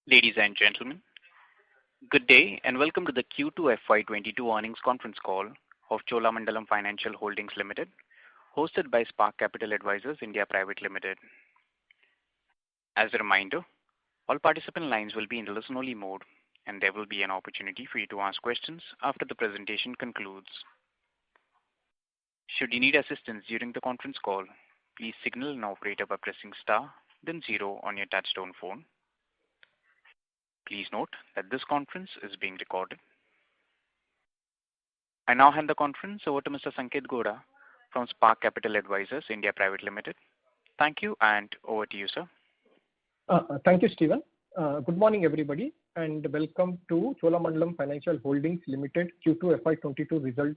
Ladies and gentlemen, good day and welcome to the Q2 FY22 earnings conference call of Cholamandalam Financial Holdings Limited, hosted by Spark Capital Advisors India Private Limited. As a reminder, all participant lines will be in listen-only mode, and there will be an opportunity for you to ask questions after the presentation concludes. Should you need assistance during the conference call, please signal an operator by pressing star, then 0 on your touchtone phone. Please note that this conference is being recorded. I now hand the conference over to Mr. Sanket Godha from Spark Capital Advisors India Private Limited. Thank you, and over to you, sir. Thank you, Stephen. Good morning, everybody, and welcome to Cholamandalam Financial Holdings Limited Q2 FY22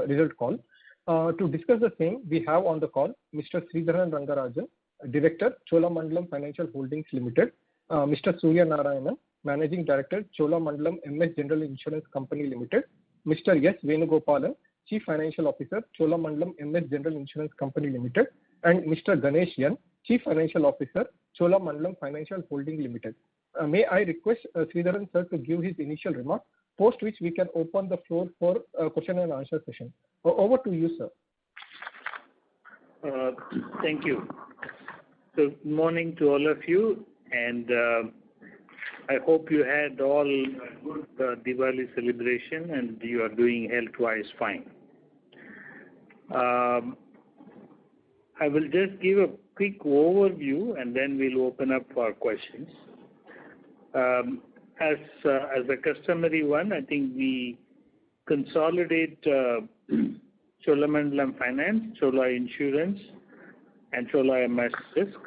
result call. To discuss the same, we have on the call Mr. Sridharan Rangarajan, Director, Cholamandalam Financial Holdings Limited, Mr. Surya Narayanan, Managing Director, Cholamandalam MS General Insurance Company Limited, Mr. S. Venugopalan, Chief Financial Officer, Cholamandalam MS General Insurance Company Limited, and Mr. Ganesh Yan, Chief Financial Officer, Cholamandalam Financial Holdings Limited. May I request Sridharan sir to give his initial remarks, post which we can open the floor for question and answer session. Over to you, sir. Thank you. Good morning to all of you, and I hope you had all a good Diwali celebration and you are doing health-wise fine. I will just give a quick overview and then we'll open up for questions. As a customary one, I think we consolidate Cholamandalam Finance, Chola Insurance, and Chola MS Risk.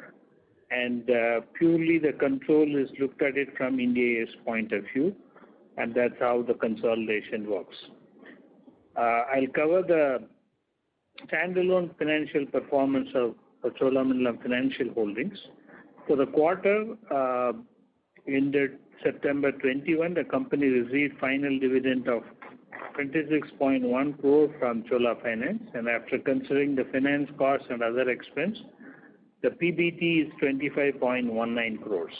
And purely the control is looked at it from India's point of view, and that's how the consolidation works. I'll cover the standalone financial performance of Cholamandalam Financial Holdings. For the quarter ended September 21, the company received final dividend of 26.1 crore from Chola Finance, and after considering the finance costs and other expense, the PBT is 25.19 crores.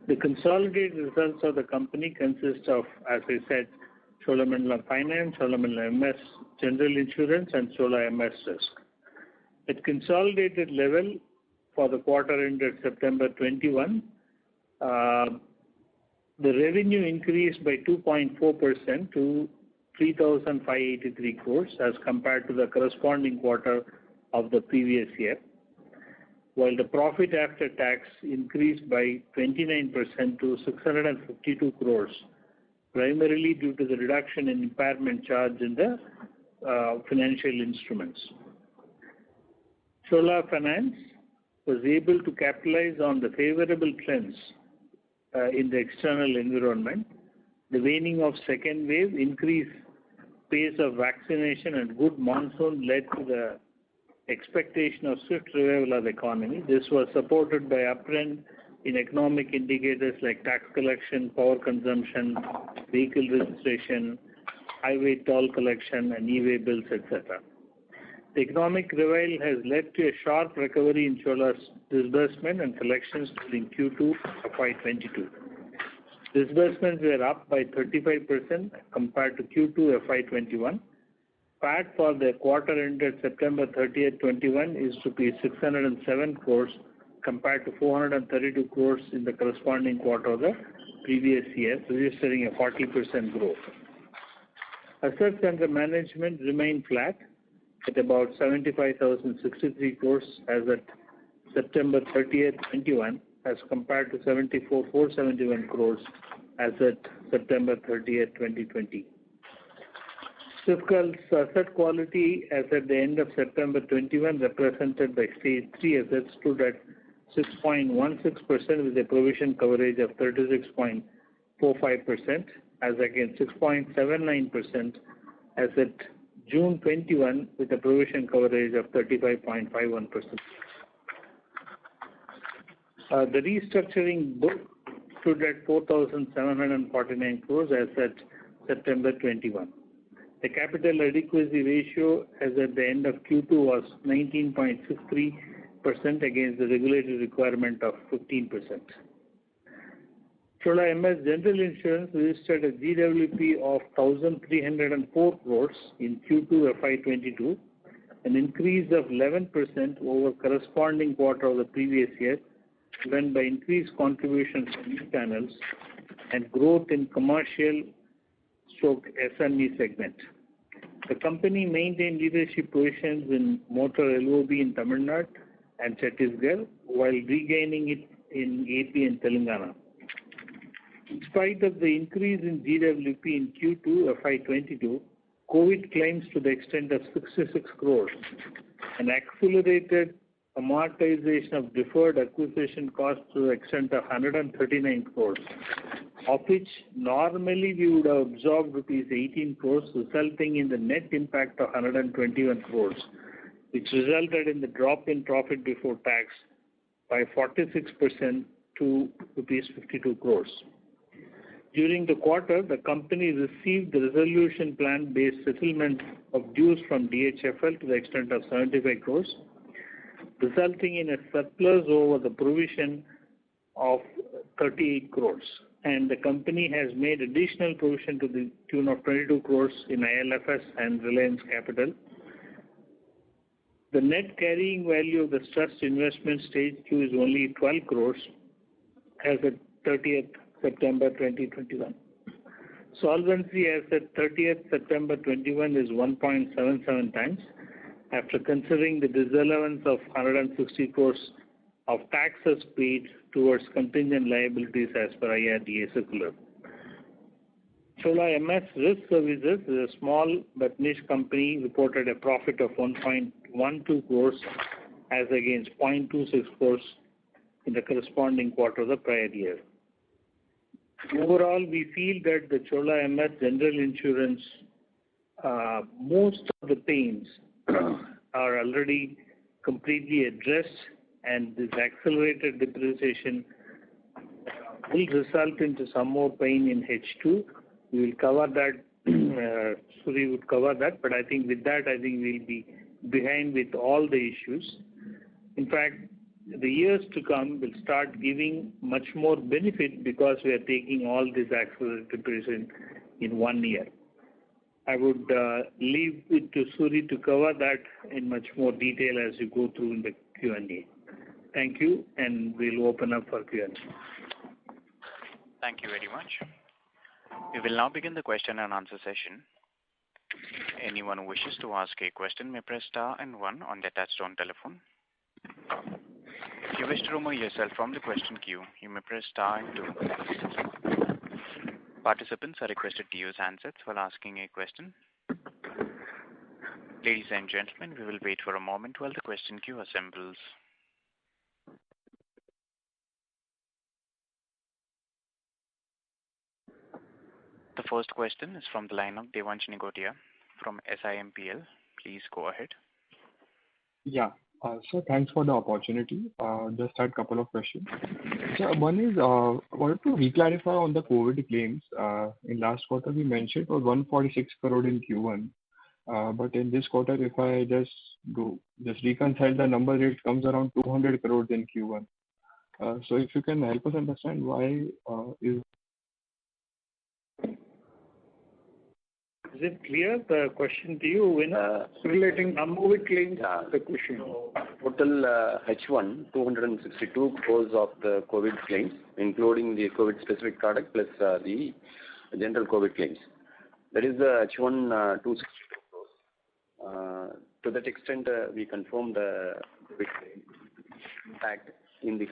The consolidated results of the company consist of, as I said, Cholamandalam Finance, Cholamandalam MS General Insurance, and Chola MS Risk. At consolidated level for the quarter ended September 21, the revenue increased by 2.4% to 3,583 crores as compared to the corresponding quarter of the previous year, while the profit after tax increased by 29% to 652 crores, primarily due to the reduction in impairment charge in the financial instruments. Chola Finance was able to capitalize on the favorable trends in the external environment. The waning of second wave, increased pace of vaccination, and good monsoon led to the expectation of swift revival of the economy. This was supported by uptrend in economic indicators like tax collection, power consumption, vehicle registration, highway toll collection, and e-way bills, etc. The economic revival has led to a sharp recovery in Chola's disbursement and collections during Q2 FY22. Disbursements were up by 35% compared to Q2 FY21. PAT for the quarter ended September 30th, 21 is rupees 607 crores compared to 432 crores in the corresponding quarter of the previous year, registering a 40% growth. Assets under management remained flat at about 75,063 crores as at September 30th, 21 as compared to 74,471 crores as at September 30th, 2020. SIFCAL's asset quality as at the end of September 21 represented by stage 3 assets stood at 6.16% with a provision coverage of 36.45% as against 6.79% as at June 21 with a provision coverage of 35.51%. The restructuring book stood at 4,749 crores as at September 21. The capital adequacy ratio as at the end of Q2 was 19.63% against the regulatory requirement of 15%. Chola MS General Insurance registered a GWP of 1,304 crores in Q2 FY22, an increase of 11% over corresponding quarter of the previous year, driven by increased contributions from new channels and growth in commercial stroke SME segment. The company maintained leadership positions in motor LOB in Tamil Nadu and Chhattisgarh while regaining it in AP and Telangana. In spite of the increase in GWP in Q2 FY22, COVID claims to the extent of 66 crores, an accelerated amortization of deferred acquisition costs to the extent of 139 crores, of which normally we would have absorbed rupees 18 crores, resulting in the net impact of 121 crores, which resulted in the drop in profit before tax by 46% to rupees 52 crores. During the quarter, the company received the resolution plan-based settlement of dues from DHFL to the extent of 75 crores, resulting in a surplus over the provision of 38 crores. And the company has made additional provision to the tune of 22 crores in ILFS and Reliance Capital. The net carrying value of the trust investment stage 2 is only 12 crores as of 30th September 2021. Solvency as at 30th September 21 is 1.77 times after considering the disallowance of 160 crores of taxes paid towards contingent liabilities as per IRDA circular. Chola MS Risk Services is a small but niche company, reported a profit of 1.12 crores as against 0.26 crores in the corresponding quarter of the prior year. Overall, we feel that the Chola MS General Insurance, most of the pains are already completely addressed, and this accelerated depreciation will result into some more pain in H2. We will cover that, Suri would cover that, but I think with that, I think we'll be behind with all the issues. In fact, the years to come will start giving much more benefit because we are taking all this accelerated depreciation in 1 year. I would leave it to Suri to cover that in much more detail as you go through in the Q&A. Thank you, and we'll open up for Q&A. Thank you very much. We will now begin the question and answer session. Anyone who wishes to ask a question may press star and 1 on their touchtone telephone. If you wish to remove yourself from the question queue, you may press star and 2. Participants are requested to use handsets while asking a question. Ladies and gentlemen, we will wait for a moment while the question queue assembles. The first question is from the line of Devansh Nigotia from SIMPL. Please go ahead. Yeah. So thanks for the opportunity. Just had a couple of questions. So one is, I wanted to reclarify on the COVID claims. In last quarter, we mentioned it was 146 crore in Q1. But in this quarter, if I just reconcile the number, it comes around 200 crores in Q1. So if you can help us understand why Is it clear, the question to you, when relating COVID claims, the question? Total H1, 262 crores of the COVID claims, including the COVID-specific product plus the general COVID claims. That is the H1 262 crores. To that extent, we confirm the COVID claim impact in the.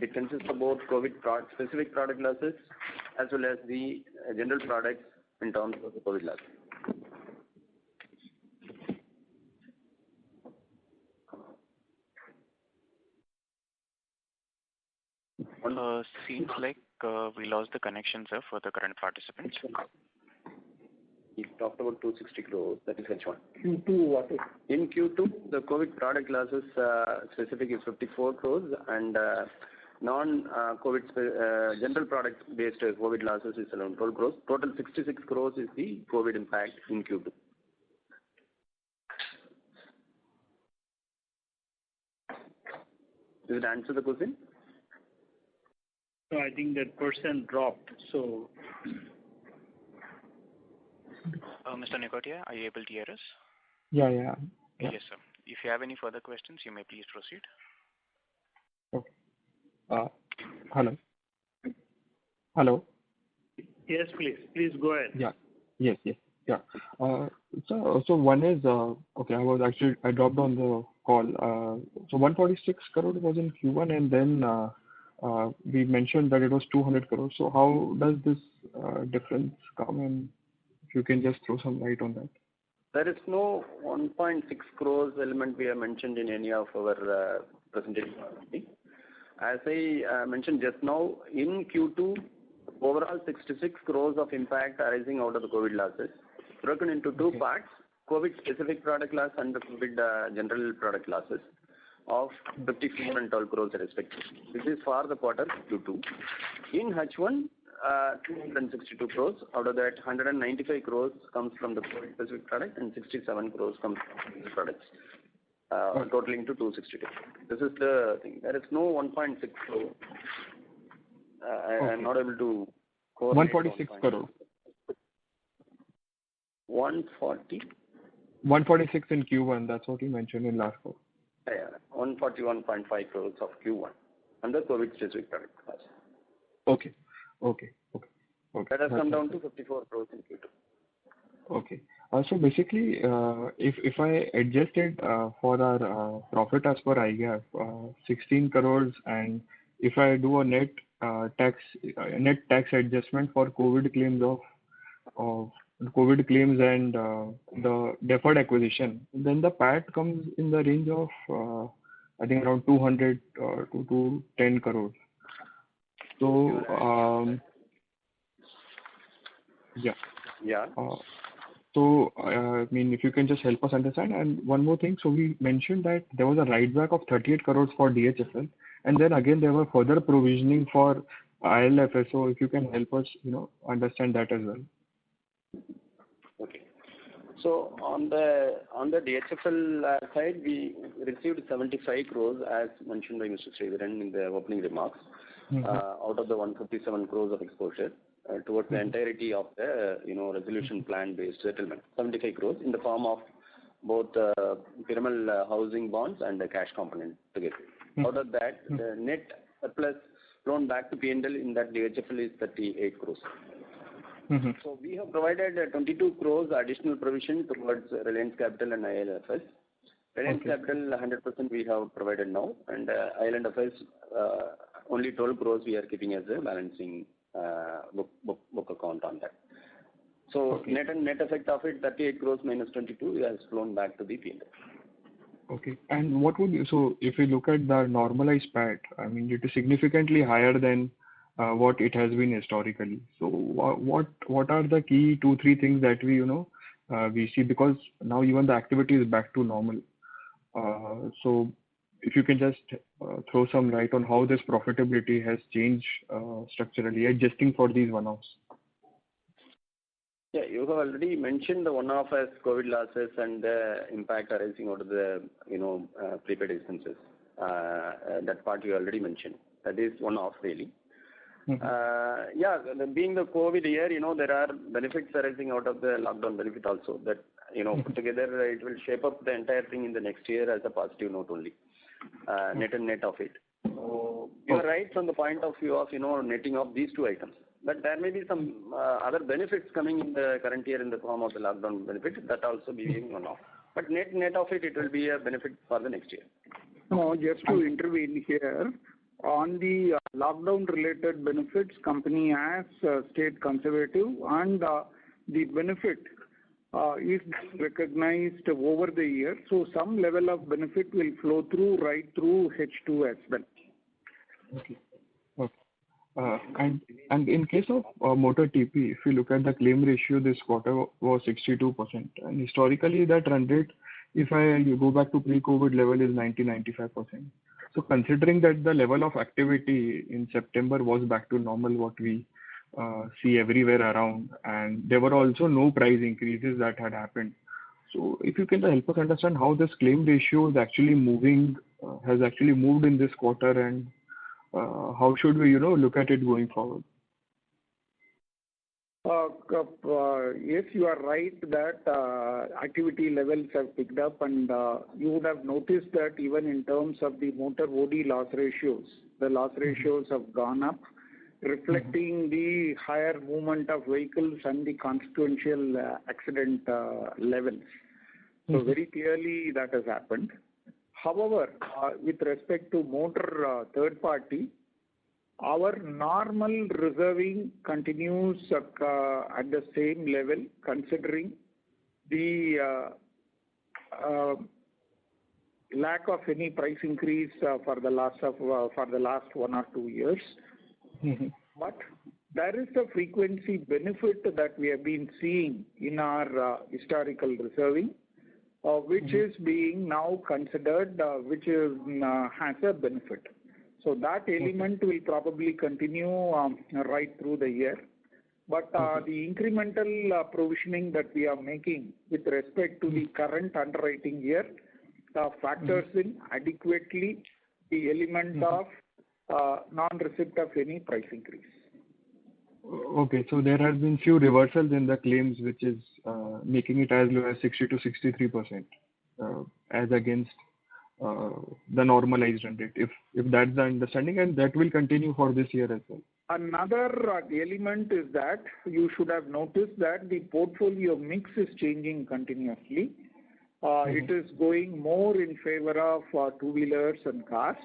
It consists of both COVID-specific product losses as well as the general products in terms of the COVID loss. Seems like we lost the connection, sir, for the current participants. We talked about 260 crores, that is H1. Q2, what is? In Q2, the COVID product losses specific is 54 crores and non-COVID general product-based COVID losses is around 12 crores. Total 66 crores is the COVID impact in Q2. Does it answer the question? So I think that percent dropped. So Mr. Nicotia, are you able to hear us? Yeah. Yes, sir. If you have any further questions, you may please proceed. Okay. Hello. yes, please go ahead. Yeah. Yes. Yeah. So one is, okay, I dropped on the call. So 146 crore was in Q1, and then we mentioned that it was 200 crores. So how does this difference come in? If you can just throw some light on that. There is no 1.6 crores element we have mentioned in any of our presentation. As I mentioned just now, in Q2, overall 66 crores of impact arising out of the COVID losses, broken into two parts, COVID-specific product loss and the COVID general product losses of 54 and 12 crores respectively. This is for the quarter Q2. In H1, 262 crores. Out of that, 195 crores comes from the COVID-specific product and 67 crores comes from the products, totaling to 262. This is the thing. There is no 1.6 crore. I am not able to. 146 crore. 140. 146 in Q1. That's what you mentioned in last call. Yeah, 141.5 crores of Q1 under COVID-specific product class. Okay. That has come down to 54 crores in Q2. Okay. So basically, if I adjusted for our profit as per IGAAP, 16 crores, and if I do a net tax adjustment for COVID claims of COVID claims and the deferred acquisition, then the PAT comes in the range of I think around 200 to 210 crores. So Yeah. So, I mean, if you can just help us understand. And one more thing, so we mentioned that there was a write back of 38 crores for DHFL, and then again there were further provisioning for ILFS. So if you can help us, understand that as well. Okay. So on the DHFL side, we received 75 crores as mentioned by Mr. Sridharan in the opening remarks, out of the 157 crores of exposure. Towards the entirety of the resolution plan based settlement, 75 crores in the form of both Piramal housing bonds and the cash component together. Out of that, the net surplus loan back to P&L in that DHFL is 38 crores. So we have provided 22 crores additional provision towards Reliance Capital and ILFS. Reliance Capital 100% we have provided now, and ILFS only 12 crores we are keeping as a balancing book account on that. So net effect of it, 38 crores minus 22 has flown back to the P&L. Okay. And so if we look at the normalized PAT, I mean, it is significantly higher than what it has been historically. So what are the key 2-3 things that we see, because now even the activity is back to normal. So if you can just throw some light on how this profitability has changed structurally, adjusting for these one-offs. Yeah, you have already mentioned the one-off as COVID losses and the impact arising out of the prepaid expenses. That part you already mentioned. That is one-off really. Being the COVID year, there are benefits arising out of the lockdown benefit also. That put together, it will shape up the entire thing in the next year as a positive note only. Net and net of it. So you are right from the point of view of netting of these two items. But there may be some other benefits coming in the current year in the form of the lockdown benefit that also be being one-off. But net of it will be a benefit for the next year. No, just to intervene here, on the lockdown related benefits, company has stayed conservative, and the benefit is recognized over the year. So some level of benefit will flow through right through H2 as well. Okay. And in case of motor TP, if you look at the claim ratio this quarter was 62%, and historically that run rate, if you go back to pre-COVID level, is 90-95%. So considering that the level of activity in September was back to normal, what we see everywhere around, and there were also no price increases that had happened. So if you can help us understand how this claim ratio is actually moving, has actually moved in this quarter, and how should we, look at it going forward? Yes, you are right that activity levels have picked up, and you would have noticed that even in terms of the motor OD loss ratios, the loss ratios have gone up, reflecting the higher movement of vehicles and the consequential accident levels. So very clearly that has happened. However, with respect to motor third party, our normal reserving continues at the same level, considering the lack of any price increase for the last 1 or 2 years. But there is a frequency benefit that we have been seeing in our historical reserving, which is being now considered, which has a benefit. So that element will probably continue right through the year. But the incremental provisioning that we are making with respect to the current underwriting year factors in adequately the element of non-receipt of any price increase. Okay, so there has been few reversals in the claims, which is making it as low as 60 to 63%, as against the normalized run rate, if that's the understanding, and that will continue for this year as well. Another element is that you should have noticed that the portfolio mix is changing continuously. It is going more in favor of two-wheelers and cars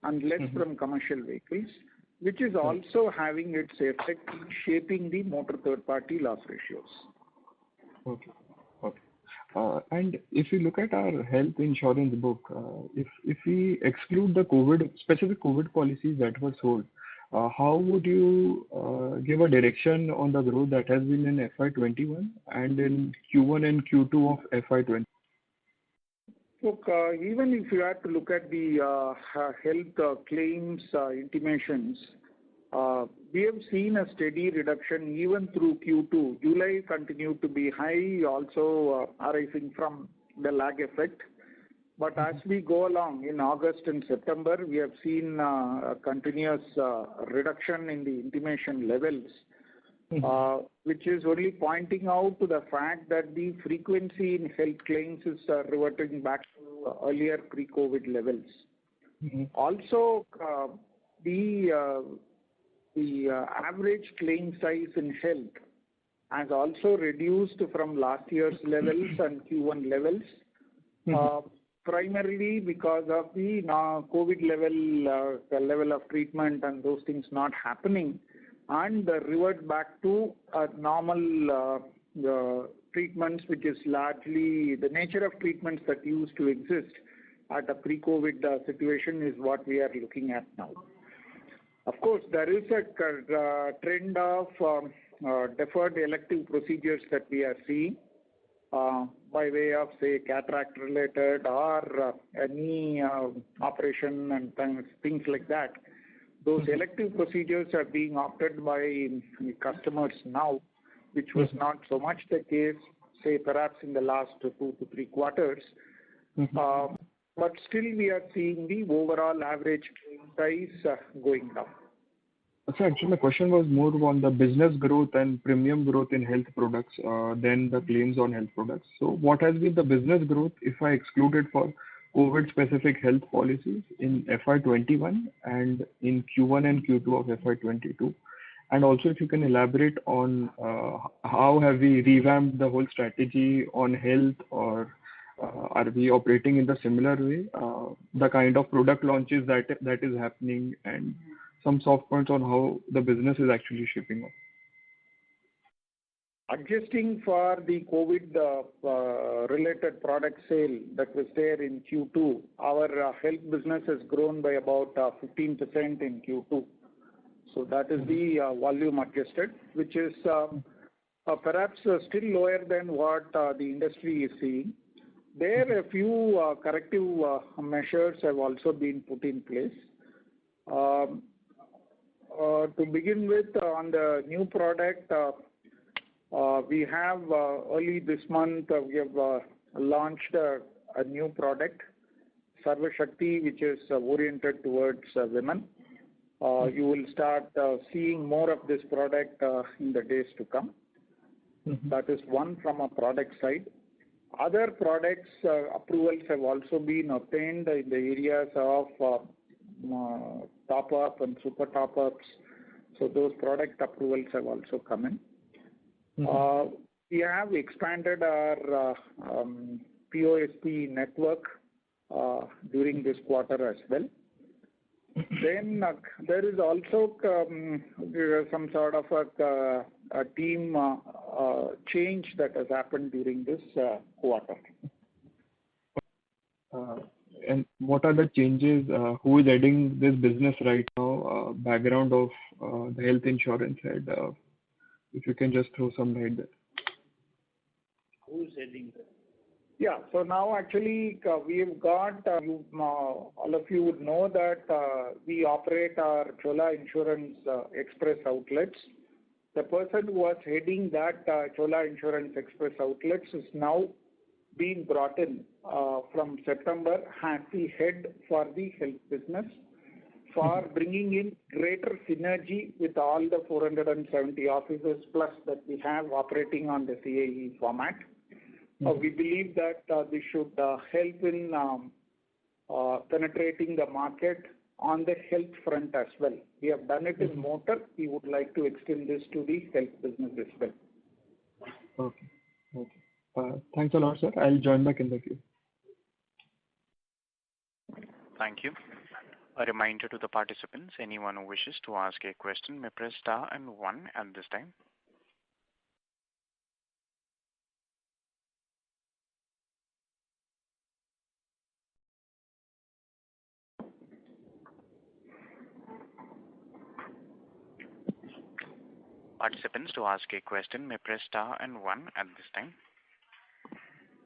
and less from commercial vehicles, which is also having its effect in shaping the motor third-party loss ratios. Okay. And if you look at our health insurance book, if we exclude the specific COVID policies that were sold, how would you give a direction on the growth that has been in FY21 and in Q1 and Q2 of FY20? Look, even if you have to look at the health claims intimations, we have seen a steady reduction even through Q2. July continued to be high, also arising from the lag effect. But as we go along in August and September, we have seen a continuous reduction in the intimation levels, which is only pointing out to the fact that the frequency in health claims is reverting back to earlier pre-COVID levels. Also, the average claim size in health has also reduced from last year's levels and Q1 levels, primarily because of the COVID level of treatment and those things not happening, and revert back to normal treatments, which is largely the nature of treatments that used to exist at a pre-COVID situation is what we are looking at now. Of course, there is a trend of deferred elective procedures that we are seeing by way of, say, cataract related or any operation and things like that. Those elective procedures are being opted by customers now, which was not so much the case, say, perhaps in the last 2 to 3 quarters. But still we are seeing the overall average claim size going down. So actually my question was more on the business growth and premium growth in health products than the claims on health products. So what has been the business growth if I excluded for COVID specific health policies in FY21 and in Q1 and Q2 of FY22? And also if you can elaborate on how have we revamped the whole strategy on health, or are we operating in the similar way? The kind of product launches that is happening, and some soft points on how the business is actually shaping up. Adjusting for the COVID related product sale that was there in Q2, our health business has grown by about 15% in Q2. So that is the volume adjusted, which is perhaps still lower than what the industry is seeing. There a few corrective measures have also been put in place. To begin with, on the new product, we have early this month, we have launched a new product, Sarva Shakti, which is oriented towards women. You will start seeing more of this product in the days to come. That is one from a product side. Other products approvals have also been obtained in the areas of top-up and super top-ups. So those product approvals have also come in. We have expanded our POSP network during this quarter as well. Then there is also some sort of a team change that has happened during this quarter. And what are the changes? Who is heading this business right now? Background of the health insurance head. If you can just throw some light there. Who's heading that? Yeah. So now actually we've got, all of you would know that we operate our Chola Insurance Express outlets. The person who was heading that Chola Insurance Express outlets is now being brought in from September as the head for the health business for bringing in greater synergy with all the 470 offices plus that we have operating on the CAE format. We believe that this should help in penetrating the market on the health front as well. We have done it in motor. We would like to extend this to the health business as well. Okay. Thanks a lot, sir. I'll join back in the queue. Thank you. A reminder to the participants, anyone who wishes to ask a question may press star and 1 at this time. Participants, to ask a question may press star and 1 at this time.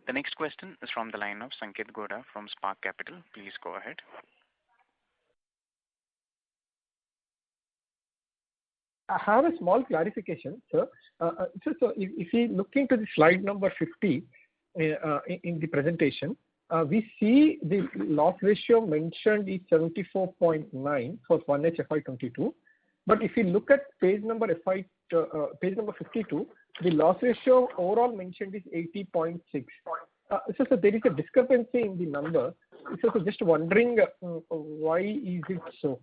The next question is from the line of Sanketh Godha from Spark Capital. Please go ahead. I have a small clarification, sir. So if you look into the slide number 50 in the presentation, we see the loss ratio mentioned is 74.9 for 1H FY22. But if you look at page number 52, the loss ratio overall mentioned is 80.6. So there is a discrepancy in the number. So just wondering why is it so?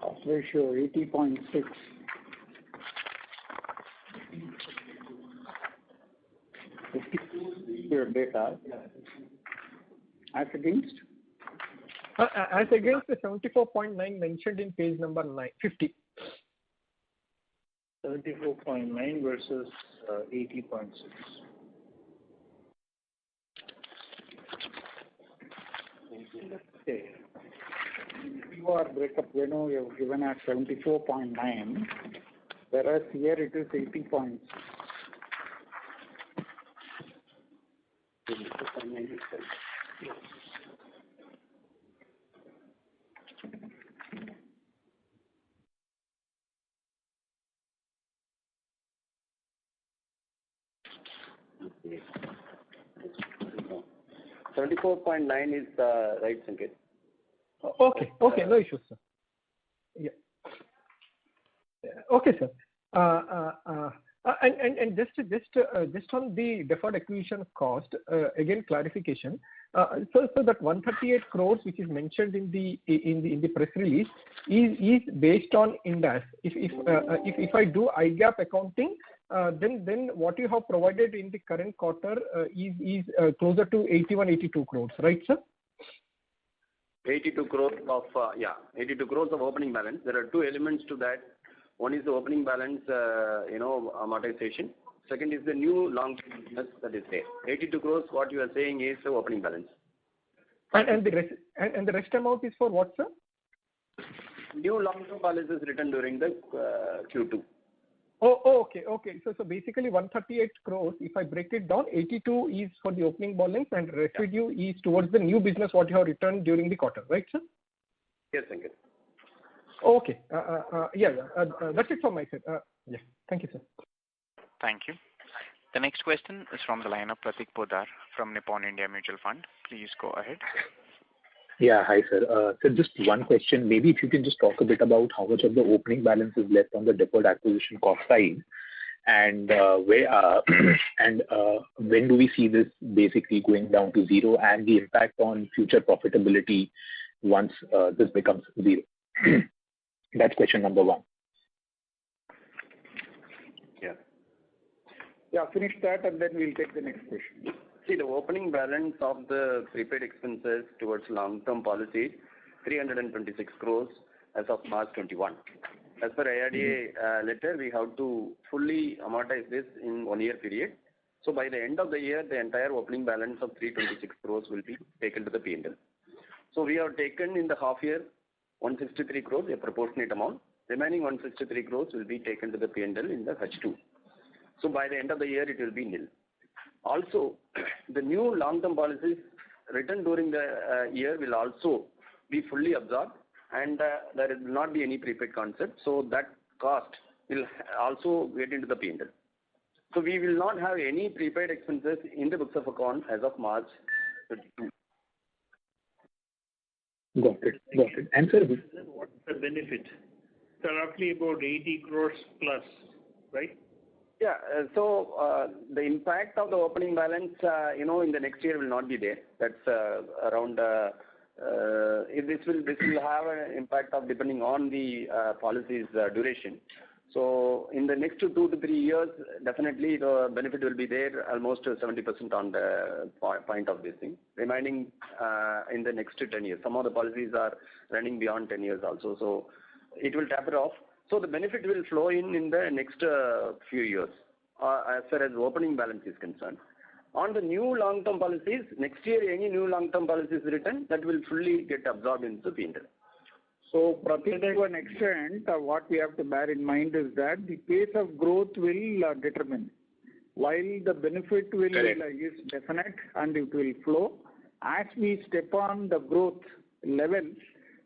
Loss ratio 80.6. Your data as against the 74.9 mentioned in page number 50. 74.9 versus 80.6. Okay. Your breakup, you have given as 74.9, whereas here it is 80.6. Okay. 74.9 is right, Sanket. Okay, no issues, sir. Yeah. Okay, sir. And just on the deferred acquisition cost, again clarification. So that 138 crores which is mentioned in the press release is based on Ind AS. If I do IGAAP accounting, then what you have provided in the current quarter is closer to 82 crores, right, sir? 82 crores of 82 crores of opening balance. There are two elements to that. One is the opening balance, amortization. Second is the new long-term business that is there. 82 crores. What you are saying is the opening balance. And the rest amount is for what, sir? New long-term balance is written during the Q2. Okay. So basically 138 crores. If I break it down, 82 is for the opening balance and residue is towards the new business what you have returned during the quarter, right, sir? Yes, Sanket. Okay. That's it from my side. Yeah. Thank you, sir. Thank you. The next question is from the line of Pratik Podar from Nippon India Mutual Fund. Please go ahead. Yeah. Hi, sir. So just one question. Maybe if you can just talk a bit about how much of the opening balance is left on the deferred acquisition cost side, and when do we see this basically going down to zero, and the impact on future profitability once this becomes zero? That's question number one. Yeah, finish that and then we'll take the next question. See, the opening balance of the prepaid expenses towards long-term policies, 326 crores as of March 21. As per IRDA letter, we have to fully amortize this in 1 year period. So by the end of the year, the entire opening balance of 326 crores will be taken to the P&L. So we have taken in the half year 163 crores, a proportionate amount. Remaining 163 crores will be taken to the P&L in the H2. So by the end of the year, it will be nil. Also, the new long-term policies written during the year will also be fully absorbed, and there will not be any prepaid concept. So that cost will also get into the P&L. So we will not have any prepaid expenses in the books of account as of March 22. Got it. And sir, what's the benefit? So roughly about 80 crores plus, right? Yeah. So the impact of the opening balance, in the next year will not be there. That's around. This will have an impact of depending on the policy's duration. So in the next 2 to 3 years, definitely the benefit will be there, almost 70% on the point of this thing. Remaining in the next 10 years. Some of the policies are running beyond 10 years also. So it will taper off. So the benefit will flow in the next few years as far as opening balance is concerned. On the new long-term policies, next year any new long-term policies written, that will fully get absorbed into the P&L. So, Pratik, to an extent, what we have to bear in mind is that the pace of growth will determine. While the benefit will is definite and it will flow, as we step on the growth level,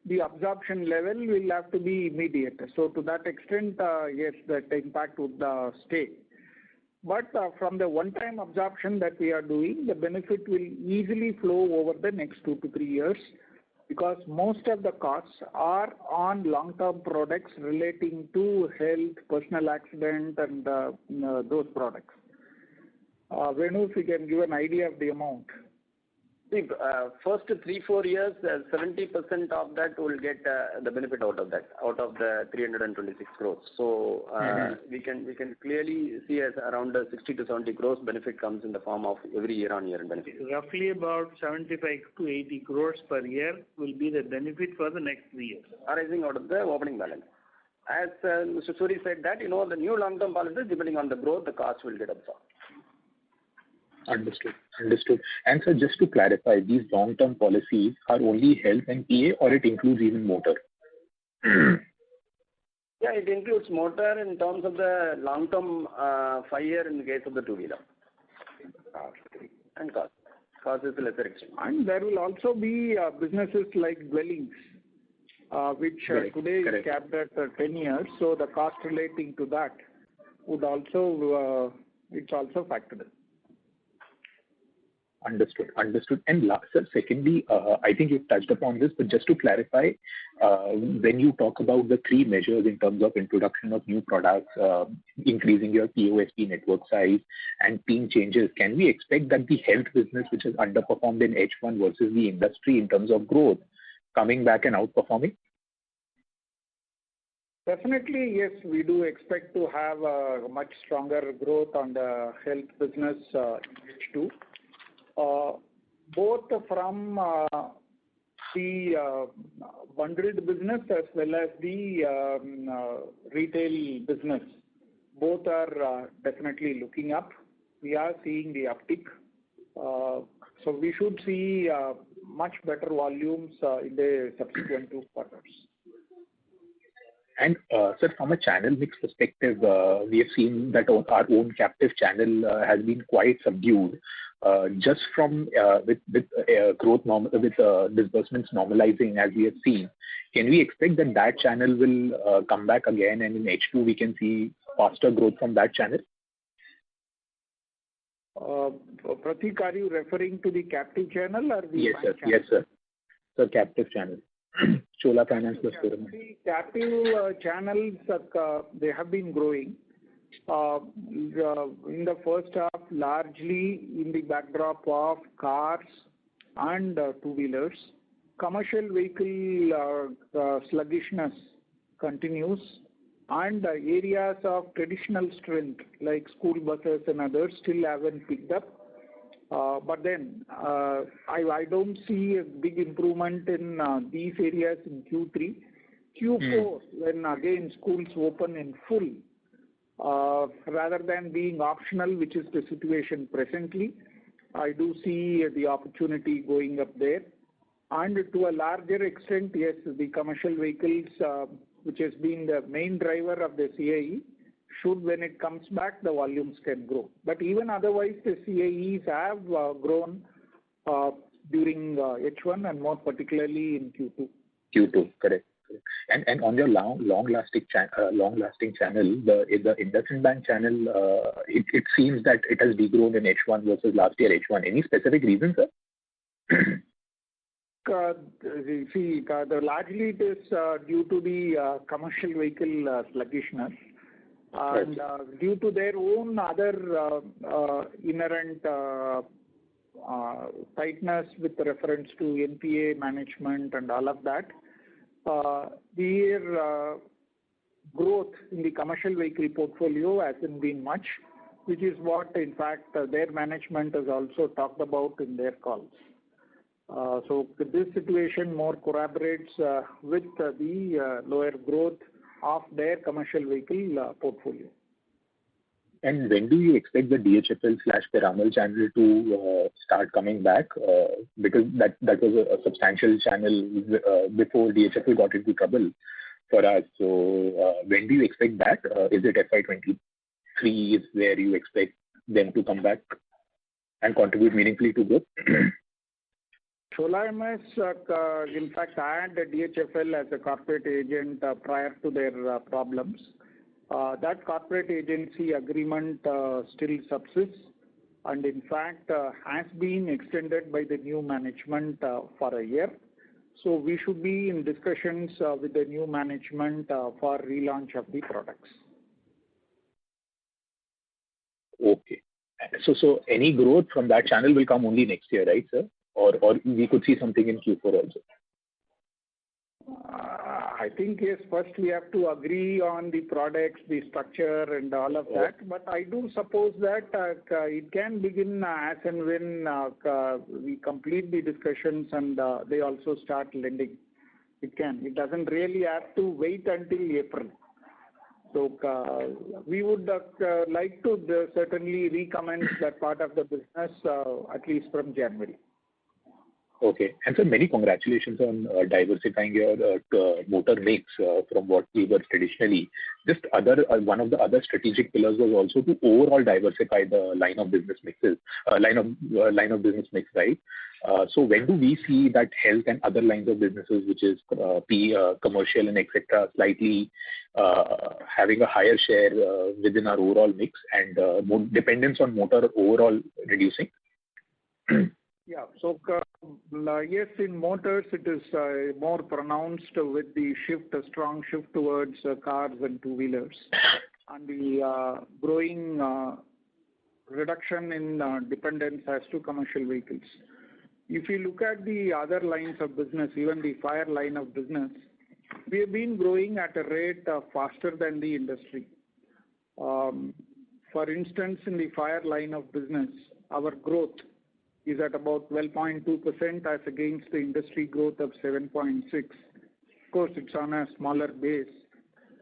the absorption level will have to be immediate. So to that extent, yes, that impact would stay. But from the one-time absorption that we are doing, the benefit will easily flow over the next 2 to 3 years because most of the costs are on long-term products relating to health, personal accident, and those products. Venu, if you can give an idea of the amount. See, first 3-4 years, 70% of that will get the benefit out of that, out of the 326 crores. So we can clearly see as around 60 to 70 crores benefit comes in the form of every year-on-year benefit. Roughly about 75 to 80 crores per year will be the benefit for the next 3 years. Arising out of the opening balance. As Mr. Suri said that, the new long-term policies, depending on the growth, the cost will get absorbed. Understood. And sir, just to clarify, these long-term policies are only health and PA, or it includes even motor? Yeah, it includes motor in terms of the long-term 5 year in the case of the two-wheeler. And cost. Cost is the lesser extent. And there will also be businesses like dwellings, which today is capped at 10 years. So the cost relating to that would also, it's also factored in. Understood. And sir, secondly, I think you've touched upon this, but just to clarify, when you talk about the 3 measures in terms of introduction of new products, increasing your POSP network size, and team changes, can we expect that the health business, which has underperformed in H1 versus the industry in terms of growth, coming back and outperforming? Definitely, yes, we do expect to have a much stronger growth on the health business in H2. Both from the bundled business as well as the retail business. Both are definitely looking up. We are seeing the uptick. So we should see much better volumes in the subsequent 2 quarters. And sir, from a channel mix perspective, we have seen that our own captive channel has been quite subdued. Just from with growth with disbursements normalizing as we have seen, can we expect that channel will come back again, and in H2 we can see faster growth from that channel? Pratik, are you referring to the captive channel or the Yes, sir. bank channel? Yes, sir. So captive channel. Chola Finance plus Pyramid. The captive channels, they have been growing. In the first half, largely in the backdrop of cars and two-wheelers. Commercial vehicle sluggishness continues, and areas of traditional strength like school buses and others still haven't picked up. But then I don't see a big improvement in these areas in Q3. Q4, when again schools open in full, rather than being optional, which is the situation presently, I do see the opportunity going up there. And to a larger extent, yes, the commercial vehicles, which has been the main driver of the CIE, should, when it comes back, the volumes can grow. But even otherwise, the CIEs have grown during H1 and more particularly in Q2. Q2, correct. And on your long-lasting channel, the IndusInd Bank channel, it seems that it has degrown in H1 versus last year H1. Any specific reason, sir? Largely it is due to the commercial vehicle sluggishness, and due to their own other inherent tightness with reference to NPA management and all of that. Their growth in the commercial vehicle portfolio hasn't been much, which is what, in fact, their management has also talked about in their calls. So this situation more corroborates with the lower growth of their commercial vehicle portfolio. And when do you expect the DHFL/Piramal channel to start coming back? Because that was a substantial channel before DHFL got into trouble for us. So when do you expect that? Is it FY23 is where you expect them to come back and contribute meaningfully to growth? Chola MS, in fact, I had DHFL as a corporate agent prior to their problems. That corporate agency agreement still subsists, and in fact has been extended by the new management for a year. So we should be in discussions with the new management for relaunch of the products. Okay. So any growth from that channel will come only next year, right, sir? Or we could see something in Q4 also? I think, yes, first we have to agree on the products, the structure and all of that. But I do suppose that it can begin as and when we complete the discussions and they also start lending. It can. It doesn't really have to wait until April. So we would like to certainly recommence that part of the business at least from January. Okay. And so many congratulations on diversifying your motor mix from what we were traditionally. Just one of the other strategic pillars was also to overall diversify the line of business mixes, line of business mix, right? So when do we see that health and other lines of businesses, which is commercial and etc., slightly having a higher share within our overall mix and more dependence on motor overall reducing? Yeah. So, yes, in motors, it is more pronounced with the shift, a strong shift towards cars and two-wheelers, and the growing reduction in dependence as to commercial vehicles. If you look at the other lines of business, even the fire line of business, we have been growing at a rate faster than the industry. For instance, in the fire line of business, our growth is at about 12.2% as against the industry growth of 7.6%. Of course, it's on a smaller base,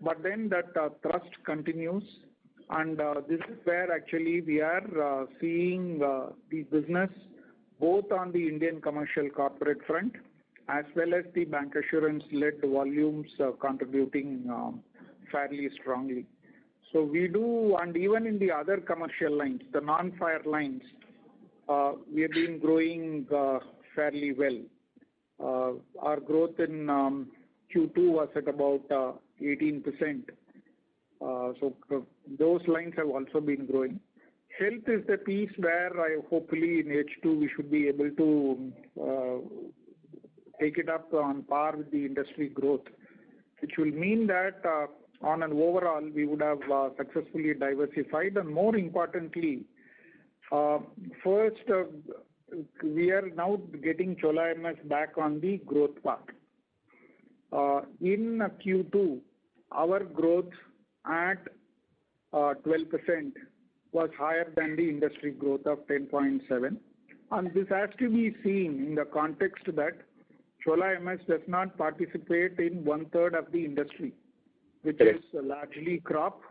but then that thrust continues, and this is where actually we are seeing the business both on the Indian commercial corporate front as well as the bancassurance-led volumes contributing fairly strongly. So we do, and even in the other commercial lines, the non-fire lines, we have been growing fairly well. Our growth in Q2 was at about 18%. So those lines have also been growing. Health is the piece where hopefully in H2 we should be able to take it up on par with the industry growth, which will mean that on an overall we would have successfully diversified, and more importantly, first we are now getting Chola MS back on the growth path. In Q2, our growth at 12% was higher than the industry growth of 10.7, and this has to be seen in the context that Chola MS does not participate in 1/3 of the industry, which is largely crop,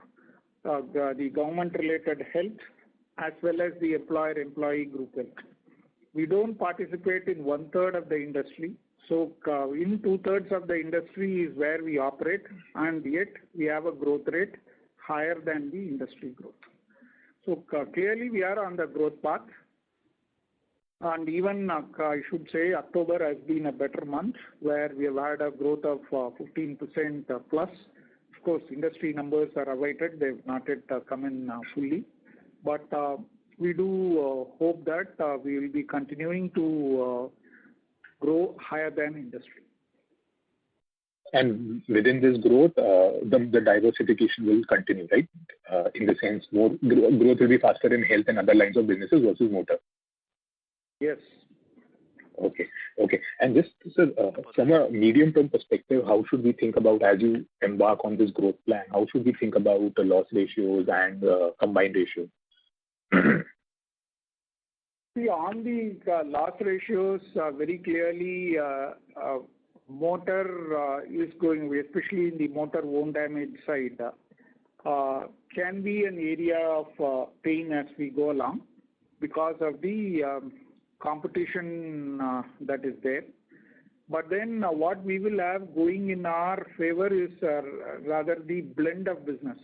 the government-related health, as well as the employer-employee group health. We don't participate in 1/3 of the industry, so in 2/3 of the industry is where we operate, and yet we have a growth rate higher than the industry growth. So clearly we are on the growth path, and even I should say October has been a better month where we have had a growth of 15% plus. Of course, industry numbers are awaited; they've not yet come in fully, but we do hope that we will be continuing to grow higher than industry. And within this growth, the diversification will continue, right? In the sense, more growth will be faster in health and other lines of businesses versus motor. Yes. Okay. And just from a medium-term perspective, how should we think about, as you embark on this growth plan, how should we think about the loss ratios and combined ratio? See, on the loss ratios, very clearly, motor is going, especially in the motor own damage side, can be an area of pain as we go along because of the competition that is there. But then what we will have going in our favor is rather the blend of business.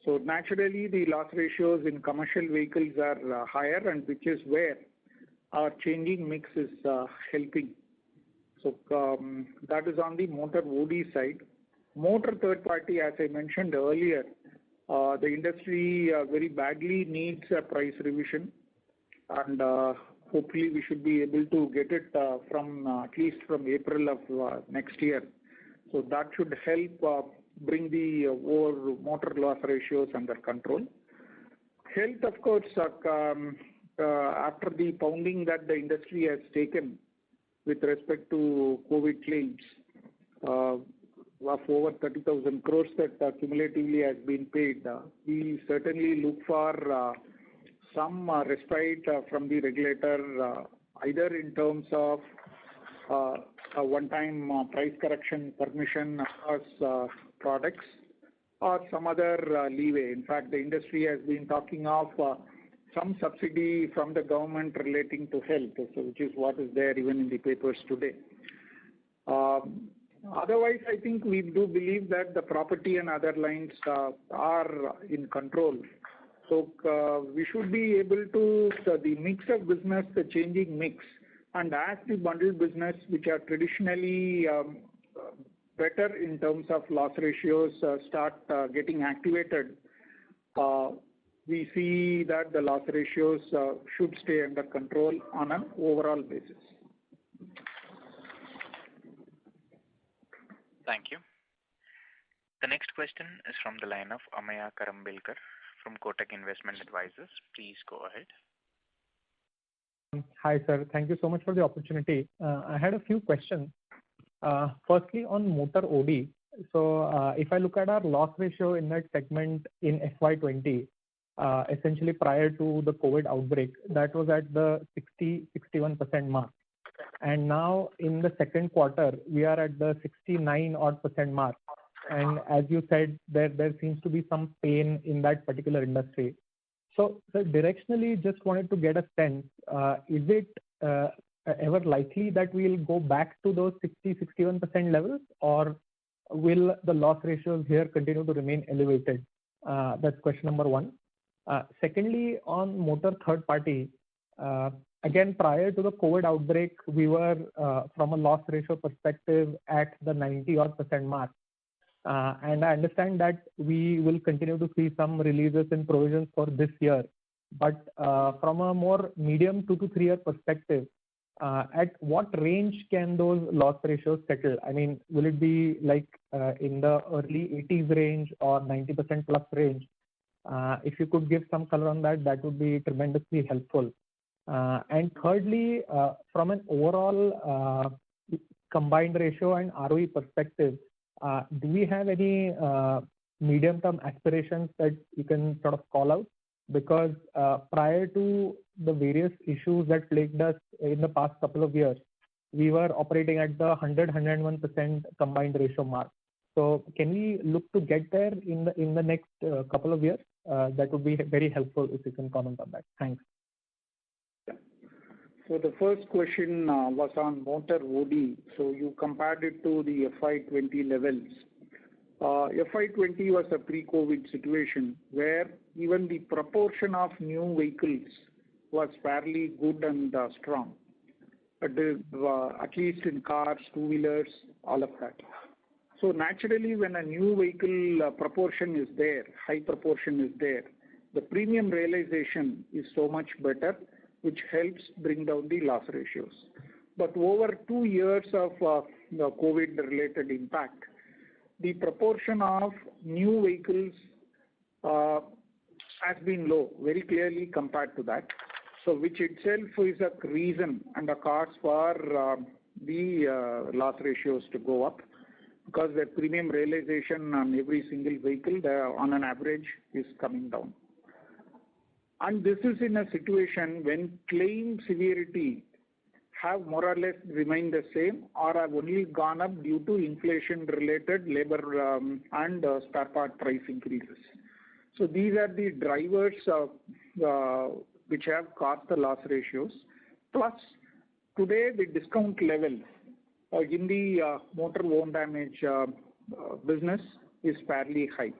So naturally the loss ratios in commercial vehicles are higher, and which is where our changing mix is helping. So that is on the motor OD side. Motor third party, as I mentioned earlier, the industry very badly needs a price revision, and hopefully we should be able to get it from at least from April of next year. So that should help bring the overall motor loss ratios under control. Health, of course, after the pounding that the industry has taken with respect to COVID claims of over 30,000 crores that cumulatively has been paid, we certainly look for some respite from the regulator, either in terms of a one-time price correction permission across products or some other leeway. In fact, the industry has been talking of some subsidy from the government relating to health, so which is what is there even in the papers today. Otherwise, I think we do believe that the property and other lines are in control. So we should be able to, the mix of business, the changing mix, and as the bundled business, which are traditionally better in terms of loss ratios, start getting activated, we see that the loss ratios should stay under control on an overall basis. Thank you. The next question is from the line of Amaya Karambilkar from Kotak Investment Advisors. Please go ahead. Hi, sir. Thank you so much for the opportunity. I had a few questions. Firstly, on motor OD. So if I look at our loss ratio in that segment in FY20, essentially prior to the COVID outbreak, that was at the 60-61% mark. And now in the second quarter, we are at the 69% mark. And as you said, there seems to be some pain in that particular industry. So directionally, just wanted to get a sense, is it ever likely that we'll go back to those 60-61% levels, or will the loss ratios here continue to remain elevated? That's question number one. Secondly, on motor third party, again, prior to the COVID outbreak, we were, from a loss ratio perspective, at the 90% mark. And I understand that we will continue to see some releases in provisions for this year. But from a more medium 2 to 3 year perspective, at what range can those loss ratios settle? I mean, will it be like in the early 80s range or 90% plus range? If you could give some color on that, that would be tremendously helpful. And thirdly, from an overall combined ratio and ROE perspective, do we have any medium-term aspirations that you can sort of call out? Because prior to the various issues that plagued us in the past couple of years, we were operating at the 101% combined ratio mark. So can we look to get there in the next couple of years? That would be very helpful if you can comment on that. Thanks. So the first question was on motor OD. So you compared it to the FY20 levels. FY20 was a pre-COVID situation where even the proportion of new vehicles was fairly good and strong, at least in cars, two-wheelers, all of that. So naturally, when a new vehicle proportion is there, high proportion is there, the premium realization is so much better, which helps bring down the loss ratios. But over 2 years of the COVID-related impact, the proportion of new vehicles has been low, very clearly compared to that. So which itself is a reason and a cause for the loss ratios to go up, because the premium realization on every single vehicle on an average is coming down. And this is in a situation when claim severity have more or less remained the same or have only gone up due to inflation-related labor and spare part price increases. So these are the drivers which have caused the loss ratios. Plus, today the discount level in the motor own damage business is fairly high.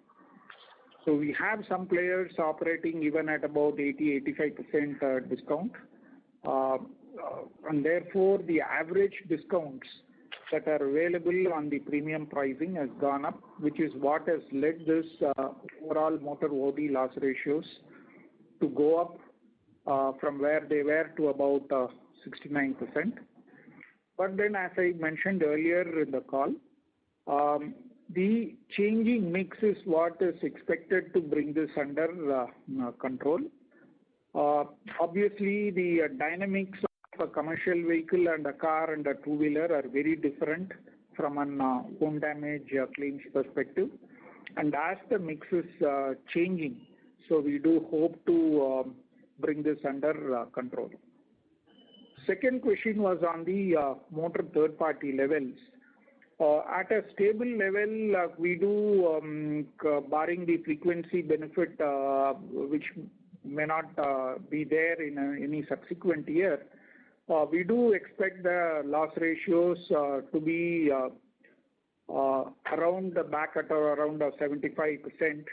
So we have some players operating even at about 80-85% discount. And therefore, the average discounts that are available on the premium pricing has gone up, which is what has led this overall motor OD loss ratios to go up from where they were to about 69%. But then, as I mentioned earlier in the call, the changing mix is what is expected to bring this under control. Obviously, the dynamics of a commercial vehicle and a car and a two-wheeler are very different from an own damage claims perspective. And as the mix is changing, so we do hope to bring this under control. Second question was on the motor third-party levels. At a stable level, we do, barring the frequency benefit, which may not be there in any subsequent year, we do expect the loss ratios to be around back at around 75%,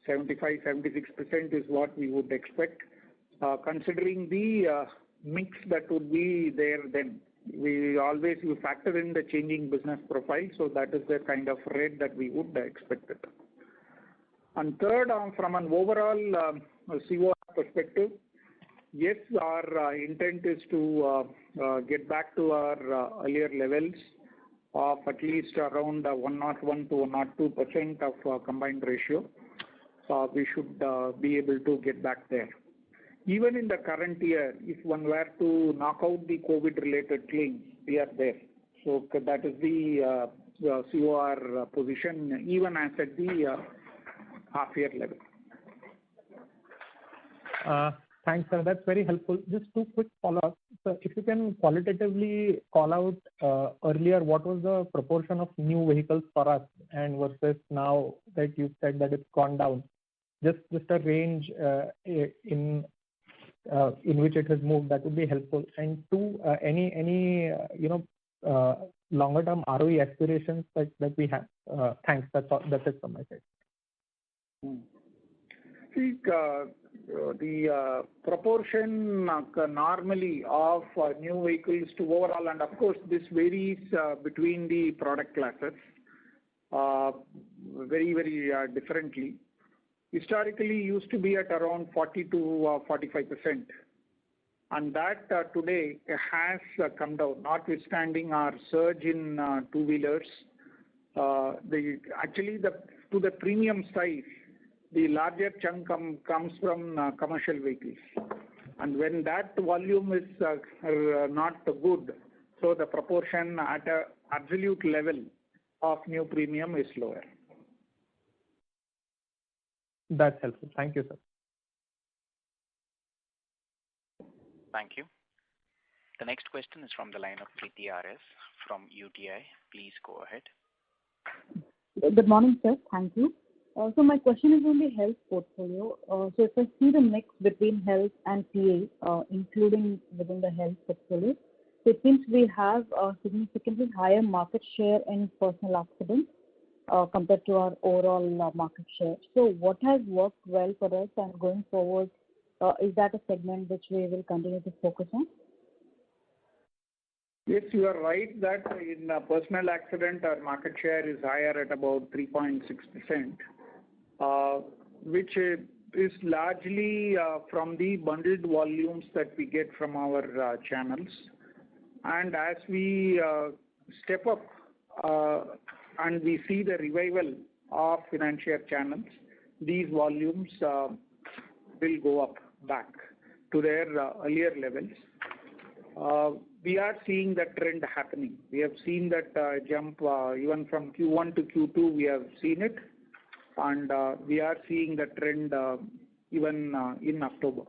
75-76% is what we would expect, considering the mix that would be there then. We factor in the changing business profile, so that is the kind of rate that we would expect it. And third, from an overall COR perspective, yes, our intent is to get back to our earlier levels of at least around 101 to 102% of combined ratio. We should be able to get back there. Even in the current year, if one were to knock out the COVID-related claims, we are there. So that is the COR position, even as at the half-year level. Thanks, sir. That's very helpful. Just two quick follow-ups. So if you can qualitatively call out earlier, what was the proportion of new vehicles for us and versus now that you said that it's gone down? Just a range in which it has moved, that would be helpful. And two, any longer term ROE aspirations that we have? Thanks. That's it from my side. See, the proportion normally of new vehicles to overall, and of course this varies between the product classes very, very differently. historically used to be at around 40 to 45%. And that today has come down, notwithstanding our surge in two-wheelers. To the premium size, the larger chunk comes from commercial vehicles. And when that volume is not good, so the proportion at an absolute level of new premium is lower. That's helpful. Thank you, sir. Thank you. The next question is from the line of Preeti RS from UTI. Please go ahead. Good morning, sir. Thank you. So my question is on the health portfolio. So if I see the mix between health and PA, including within the health portfolio, so it seems we have a significantly higher market share in personal accidents compared to our overall market share. So what has worked well for us, and going forward, is that a segment which we will continue to focus on? Yes, you are right that in personal accident, our market share is higher at about 3.6%, which is largely from the bundled volumes that we get from our channels. And as we step up and we see the revival of financial channels, these volumes will go up back to their earlier levels. We are seeing that trend happening. We have seen that jump even from Q1 to Q2, we have seen it. And we are seeing the trend even in October.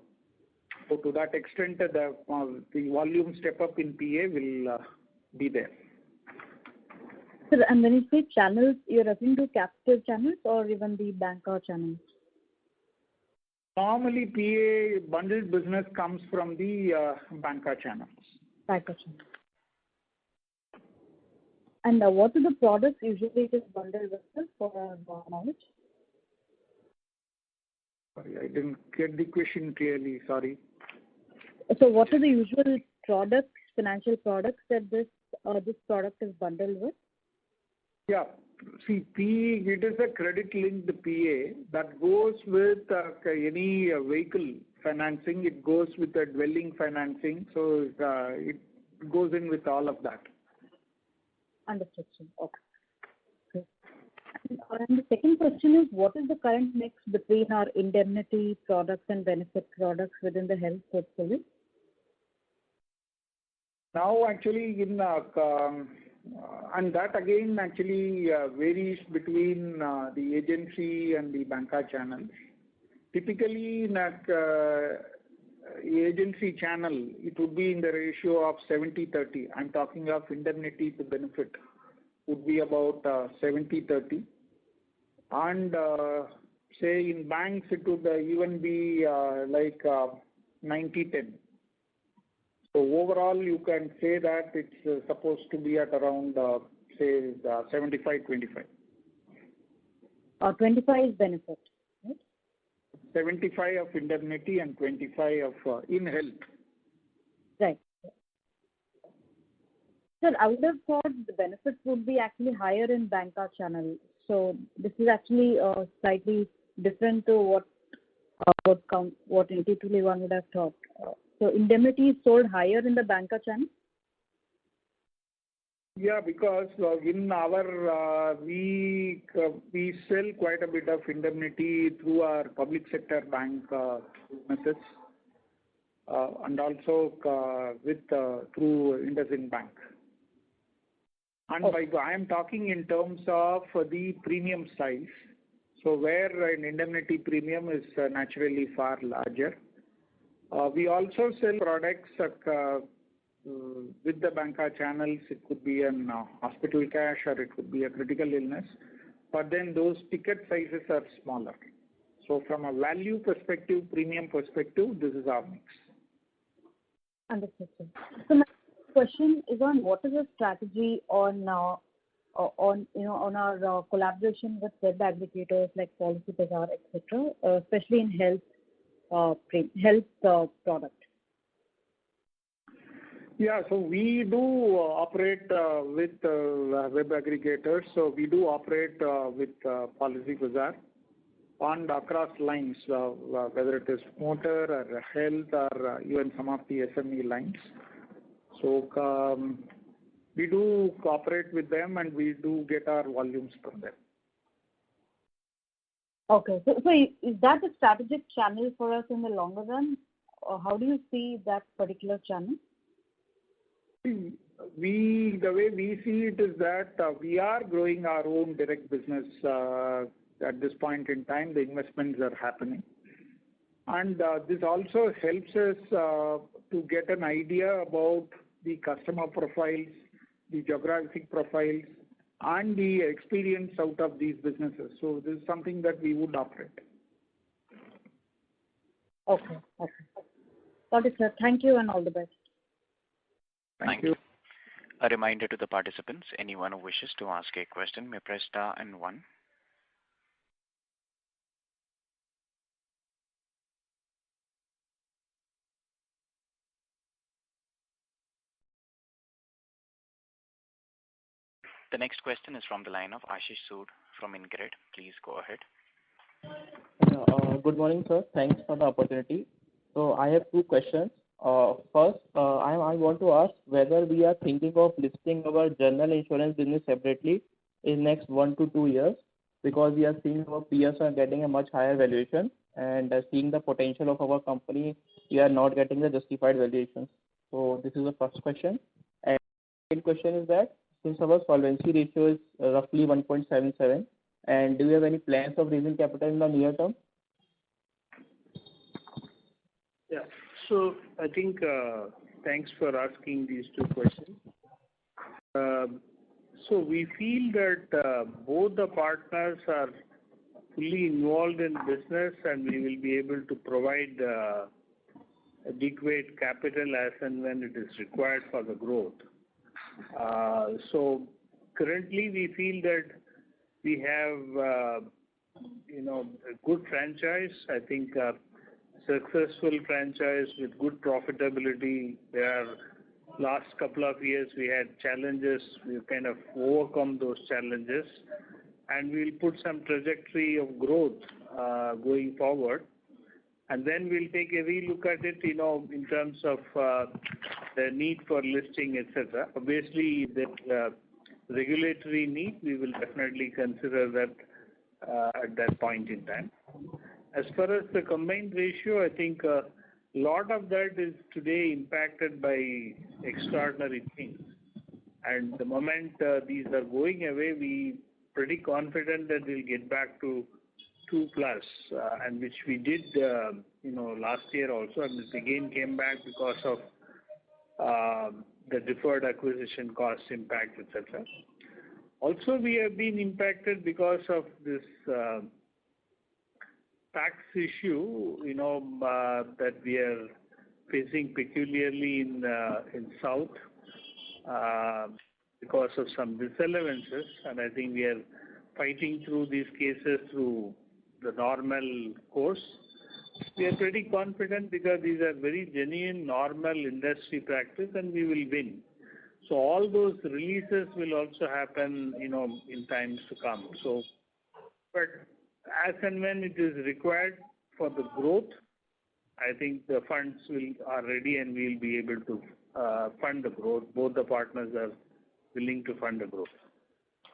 So to that extent, the volume step up in PA will be there. Sir, and when you say channels, you're referring to captive channels or even the banker channels? Normally, PA bundled business comes from the banker channels. Banker channels. And what are the products usually it is bundled with, sir, for our knowledge? Sorry, I didn't get the question clearly. Sorry. So what are the usual products, financial products that this product is bundled with? Yeah. See, it is a credit-linked PA that goes with any vehicle financing. It goes with the dwelling financing. So it goes in with all of that. Understood, sir. Okay. And the second question is, what is the current mix between our indemnity products and benefit products within the health portfolio? Now, actually, and that again actually varies between the agency and the banker channels. Typically, in the agency channel, it would be in the ratio of 70-30. I'm talking of indemnity to benefit, would be about 70-30. And say in banks, it would even be like 90-10. So overall, you can say that it's supposed to be at around, say, 75-25. 25 is benefit, right? 75 of indemnity and 25 of in health. Right. Sir, I would have thought the benefits would be actually higher in banker channel. So this is actually slightly different to what intuitively one would have thought. So indemnity is sold higher in the banker channel? Yeah, because in our we sell quite a bit of indemnity through our public sector bank businesses and also through IndusInd Bank. And I am talking in terms of the premium size. So where an indemnity premium is naturally far larger. We also sell products with the banker channels. It could be an hospital cash or it could be a critical illness. But then those ticket sizes are smaller. So from a value perspective, premium perspective, this is our mix. Understood, sir. So my question is on what is the strategy on our collaboration with web aggregators like Policybazaar, etc., especially in health product? Yeah, so we do operate with web aggregators. So we do operate with Policybazaar. and across lines, whether it is motor or health or even some of the SME lines. So we do cooperate with them and we do get our volumes from them. Okay. So is that a strategic channel for us in the longer run? Or how do you see that particular channel? The way we see it is that we are growing our own direct business at this point in time. The investments are happening. And this also helps us to get an idea about the customer profiles, the geographic profiles, and the experience out of these businesses. So this is something that we would operate. Okay. Got it, sir. Thank you and all the best. Thank you. A reminder to the participants, anyone who wishes to ask a question may press star and 1. The next question is from the line of Ashish Sood from InCred. Please go ahead. Good morning, sir. Thanks for the opportunity. So I have 2 questions. First, I want to ask whether we are thinking of listing our general insurance business separately in next 1 to 2 years, because we are seeing our peers are getting a much higher valuation, and seeing the potential of our company, we are not getting the justified valuations. So this is the first question. And second question is that since our solvency ratio is roughly 1.77, and do you have any plans of raising capital in the near term? Yeah. So I think thanks for asking these 2 questions. So we feel that both the partners are fully involved in business and we will be able to provide adequate capital as and when it is required for the growth. So currently we feel that we have a good franchise. I think successful franchise with good profitability. Last couple of years we had challenges. We've kind of overcome those challenges, and we'll put some trajectory of growth going forward. And then we'll take a relook at it, in terms of the need for listing, etc. Obviously, the regulatory need, we will definitely consider that at that point in time. As far as the combined ratio, I think a lot of that is today impacted by extraordinary things. And the moment these are going away, we pretty confident that we'll get back to 2+, and which we did, last year also, and this again came back because of the deferred acquisition cost impact, etc. Also, we have been impacted because of this tax issue, that we are facing peculiarly in South because of some disallowances, and I think we are fighting through these cases through the normal course. We are pretty confident because these are very genuine, normal industry practice, and we will win. So all those releases will also happen, in times to come. So, but as and when it is required for the growth, I think the funds are ready and we will be able to fund the growth. Both the partners are willing to fund the growth.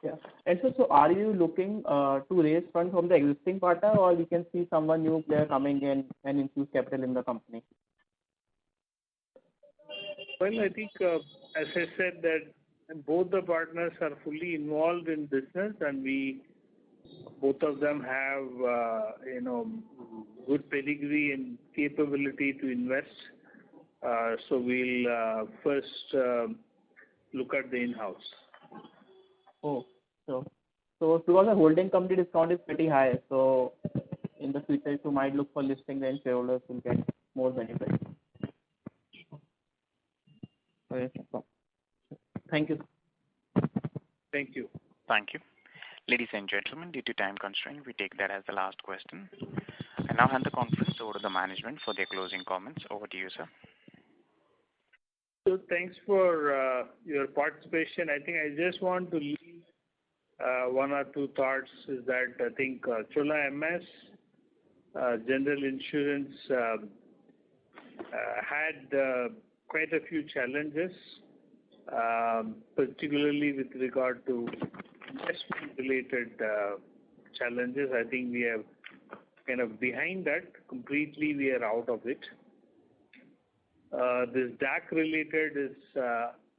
Yeah. And so are you looking to raise funds from the existing partner, or we can see someone new player coming in and infuse capital in the company? Well, I think, as I said, that both the partners are fully involved in business, and both of them have, good pedigree and capability to invest. So we'll first look at the in-house. Oh, so because the holding company discount is pretty high, so in the future you might look for listing, then shareholders will get more benefit. Okay. Thank you. Thank you. Thank you. Ladies and gentlemen, due to time constraint, we take that as the last question. I now hand the conference over to the management for their closing comments. Over to you, sir. So thanks for your participation. I think I just want to leave 1 or 2 thoughts is that I think Chola MS General insurance had quite a few challenges, particularly with regard to investment-related challenges. I think we are kind of behind that. Completely, we are out of it. This DAC-related is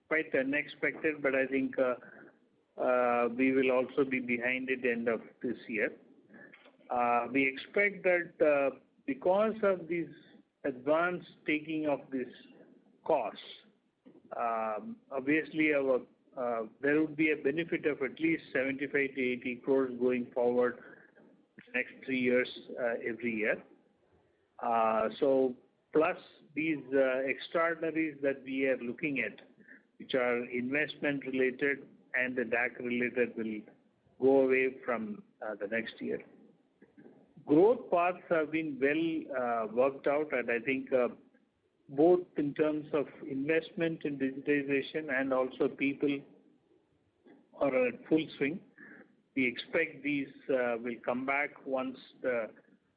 quite unexpected, but I think we will also be behind it end of this year. We expect that because of this advance taking of this cost, obviously there would be a benefit of at least 75 to 80 crores going forward next 3 years every year. So plus these extraordinaries that we are looking at, which are investment related and the DAC related, will go away from the next year. Growth paths have been well worked out, and I think both in terms of investment in digitization and also people are at full swing. We expect these will come back once the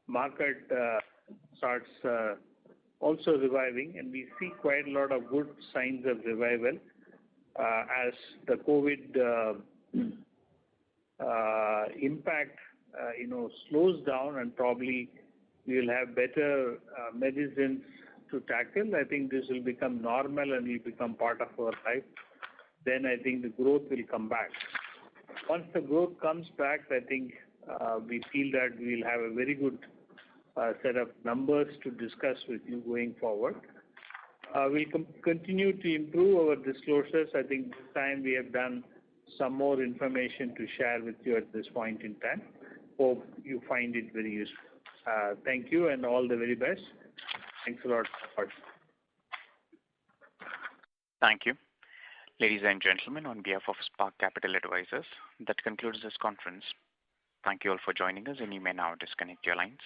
market starts also reviving, and we see quite a lot of good signs of revival as the COVID impact slows down, and probably we will have better medicines to tackle. I think this will become normal and will become part of our life. Then I think the growth will come back. Once the growth comes back, I think we feel that we will have a very good set of numbers to discuss with you going forward. We'll continue to improve our disclosures. I think this time we have done some more information to share with you at this point in time. Hope you find it very useful. Thank you and all the very best. Thanks a lot. Thank you. Ladies and gentlemen, on behalf of Spark Capital Advisors, that concludes this conference. Thank you all for joining us, and you may now disconnect your lines.